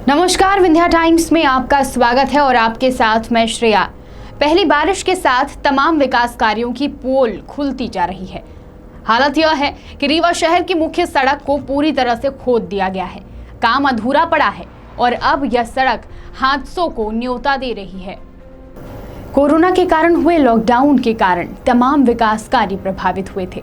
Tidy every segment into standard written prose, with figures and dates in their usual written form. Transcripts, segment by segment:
नमस्कार, विंध्या टाइम्स में आपका स्वागत है और आपके साथ मैं श्रेया। पहली बारिश के साथ तमाम विकास कार्यों की पोल खुलती जा रही है। हालत यह है कि रीवा शहर की मुख्य सड़क को पूरी तरह से खोद दिया गया है। काम अधूरा पड़ा है और अब यह सड़क हादसों को न्योता दे रही है। कोरोना के कारण हुए लॉकडाउन के कारण तमाम विकास कार्य प्रभावित हुए थे,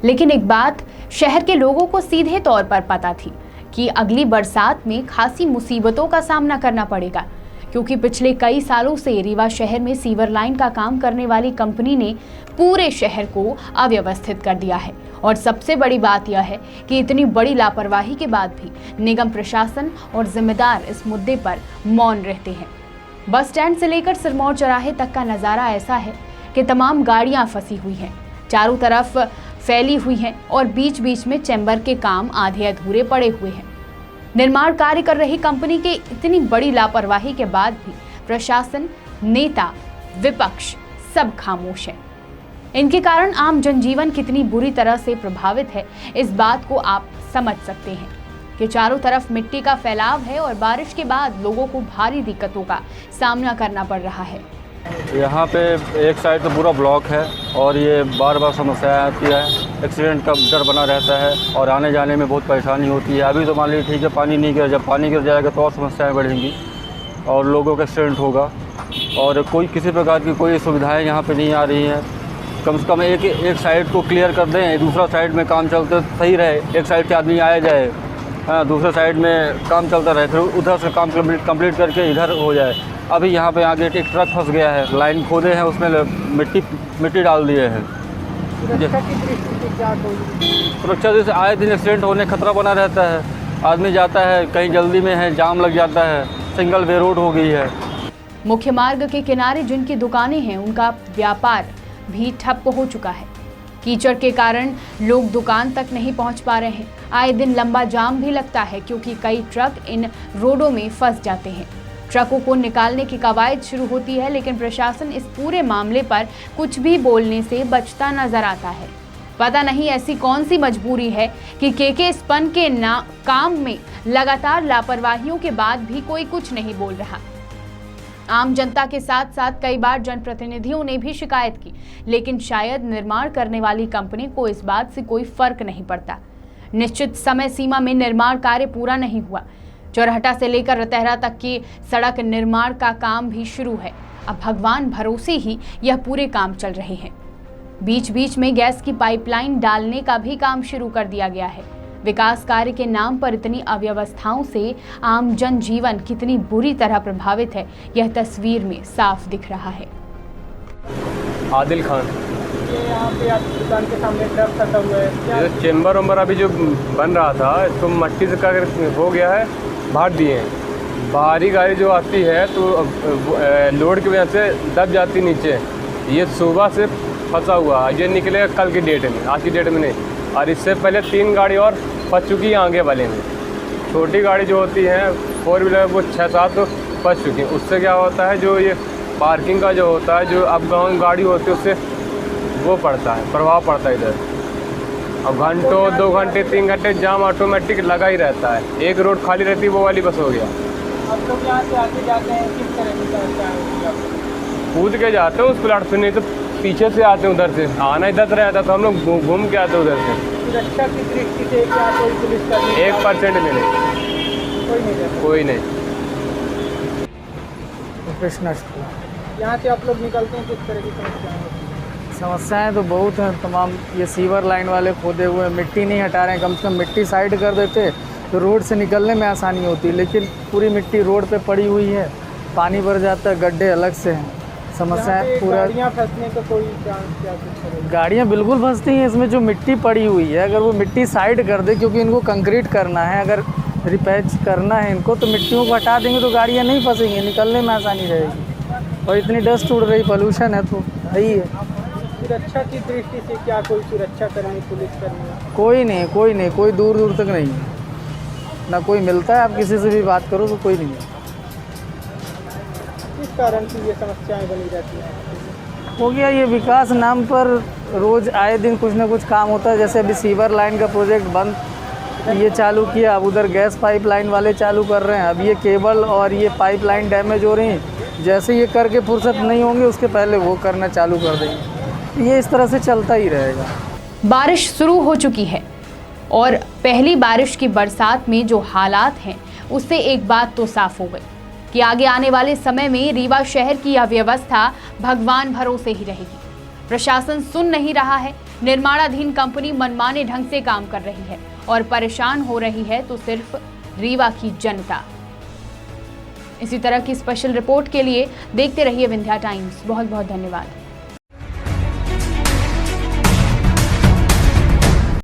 लेकिन एक बात शहर के लोगों को सीधे तौर पर पता थी कि अगली बरसात में खासी मुसीबतों का सामना करना पड़ेगा, क्योंकि पिछले कई सालों से रीवा शहर में सीवर लाइन का काम करने वाली कंपनी ने पूरे शहर को अव्यवस्थित कर दिया है। और सबसे बड़ी बात यह है कि इतनी बड़ी लापरवाही के बाद भी निगम प्रशासन और जिम्मेदार इस मुद्दे पर मौन रहते हैं। बस स्टैंड से लेकर सिरमौर चौराहे तक का नज़ारा ऐसा है कि तमाम गाड़ियां फंसी हुई हैं, चारों तरफ फैली हुई हैं और बीच बीच में चैम्बर के काम आधे अधूरे पड़े हुए हैं। निर्माण कार्य कर रही कंपनी के इतनी बड़ी लापरवाही के बाद भी प्रशासन, नेता, विपक्ष सब खामोश है। इनके कारण आम जनजीवन कितनी बुरी तरह से प्रभावित है, इस बात को आप समझ सकते हैं कि चारों तरफ मिट्टी का फैलाव है और बारिश के बाद लोगों को भारी दिक्कतों का सामना करना पड़ रहा है। यहाँ पे एक साइड तो पूरा ब्लॉक है और ये बार बार समस्या आती है, एक्सीडेंट का डर बना रहता है और आने जाने में बहुत परेशानी होती है। अभी तो मान लीजिए ठीक है, पानी नहीं गिर, जब पानी गिर जाएगा तो और समस्याएं बढ़ेंगी और लोगों का एक्सीडेंट होगा और कोई किसी प्रकार की कोई सुविधाएं यहाँ पे नहीं आ रही हैं। कम से कम एक साइड को क्लियर कर दें, दूसरा साइड में काम चलते सही रहे, एक साइड से आदमी आया जाए, हाँ, दूसरे साइड में काम चलता रहे, फिर उधर से काम कंप्लीट करके इधर हो जाए। अभी यहाँ पे आगे एक ट्रक फंस गया है, लाइन खोदे हैं, उसमें मिट्टी डाल दिए हैं। सुरक्षा से आए दिन एक्सीडेंट होने खतरा बना रहता है। आदमी जाता है, कहीं जल्दी में है, जाम लग जाता है, सिंगल वे रोड हो गई है। मुख्य मार्ग के किनारे जिनकी दुकानें हैं, उनका व्यापार भी ठप हो चुका है। कीचड़ के कारण लोग दुकान तक नहीं पहुंच पा रहे हैं। आए दिन लंबा जाम भी लगता है, क्योंकि कई ट्रक इन रोडों में फंस जाते हैं। ट्रकों को निकालने की कवायद शुरू होती है, लेकिन प्रशासन इस पूरे मामले पर कुछ भी बोलने से बचता नजर आता है। पता नहीं ऐसी कौन सी मजबूरी है कि के स्पन के काम में लगातार लापरवाहियों के बाद भी कोई कुछ नहीं बोल रहा। आम जनता के साथ साथ कई बार जनप्रतिनिधियों ने भी शिकायत की, लेकिन शायद निर्माण करने वाली कंपनी को इस बात से कोई फर्क नहीं पड़ता। निश्चित समय सीमा में निर्माण कार्य पूरा नहीं हुआ। चौरहटा से लेकर रतहरा तक की सड़क निर्माण का काम भी शुरू है। अब भगवान भरोसे ही यह पूरे काम चल रहे हैं। बीच बीच में गैस की पाइपलाइन डालने का भी काम शुरू कर दिया गया है। विकास कार्य के नाम पर इतनी अव्यवस्थाओं से आम जनजीवन कितनी बुरी तरह प्रभावित है, यह तस्वीर में साफ दिख रहा है। आदिल खान, ये यहाँ पे आपकी दुकान के सामने ट्रक फंसा हुआ है। ये चेम्बर वम्बर अभी जो बन रहा था, इसको मट्टी से का हो गया है, भाट दिए हैं। बाहरी गाड़ी जो आती है तो लोड की वजह से दब जाती नीचे। ये सुबह से फंसा हुआ, ये निकलेगा कल की डेट में, आज की डेट में नहीं। और इससे पहले 3 गाड़ी और फंस चुकी हैं आगे वाले में। छोटी गाड़ी जो होती है 4 व्हीलर, वो 6-7 तो फंस चुकी हैं। उससे क्या होता है, जो ये पार्किंग का जो होता है, जो अब गाँव गाड़ी होती है, उससे वो पड़ता है, प्रभाव पड़ता है इधर। अब घंटों 2 घंटे 3 घंटे जाम ऑटोमेटिक लगा ही रहता है। एक रोड खाली रहती है, वो वाली बस हो गया। अब लोग यहाँ से आके जाते हैं, किस तरह की समस्या है? कूद के जाते हैं उस प्लाट से, नहीं तो पीछे से आते हैं उधर से। आना इधर रहता तो हम लोग घूम के आते हैं उधर से। सुरक्षा की दृष्टि से क्या कोई पुलिस कर्मी 1% में नहीं, कोई नहीं रहता? कोई नहीं। यहाँ से आप लोग निकलते हैं, किस तरह की समस्याएं होती हैं? समस्याएं तो बहुत हैं तमाम। ये सीवर लाइन वाले खोदे हुए मिट्टी नहीं हटा रहे हैं। कम से कम मिट्टी साइड कर देते तो रोड से निकलने में आसानी होती, लेकिन पूरी मिट्टी रोड पे पड़ी हुई है, पानी भर जाता है, गड्ढे अलग से हैं। समस्याएं पूरा, गाड़ियाँ फंसने का कोई चांस क्या कुछ करेगा? गाड़ियाँ बिल्कुल फंसती हैं। इसमें जो मिट्टी पड़ी हुई है, अगर वो मिट्टी साइड कर दे, क्योंकि इनको कंक्रीट करना है, अगर रिपैच करना है इनको, तो मिट्टियों को हटा देंगे तो गाड़ियाँ नहीं फंसेंगी, निकलने में आसानी रहेगी। और इतनी डस्ट उड़ रही, पोल्यूशन है, तो यही है। सुरक्षा की दृष्टि से क्या कोई सुरक्षा कर्मी, पुलिस कर्मी? कोई नहीं, कोई दूर दूर तक नहीं, ना कोई मिलता है। आप किसी से भी बात करो तो कोई नहीं है। किस कारण की ये समस्याएं बनी रहती हैं? हो गया ये विकास नाम पर रोज़ आए दिन कुछ ना कुछ काम होता है। जैसे अभी सीवर लाइन का प्रोजेक्ट बंद ये चालू किया, अब उधर गैस पाइपलाइन वाले चालू कर रहे हैं। अब ये केबल और ये पाइपलाइन डैमेज हो रही हैं, जैसे ये करके फुर्सत नहीं होंगे उसके पहले वो करना चालू कर देंगे। ये इस तरह से चलता ही रहेगा। बारिश शुरू हो चुकी है और पहली बारिश की बरसात में जो हालात हैं उससे एक बात तो साफ हो गई कि आगे आने वाले समय में रीवा शहर की यह व्यवस्था भगवान भरोसे ही रहेगी। प्रशासन सुन नहीं रहा है, निर्माणाधीन कंपनी मनमाने ढंग से काम कर रही है और परेशान हो रही है तो सिर्फ रीवा की जनता। इसी तरह की स्पेशल रिपोर्ट के लिए देखते रहिए विंध्या टाइम्स। बहुत बहुत धन्यवाद।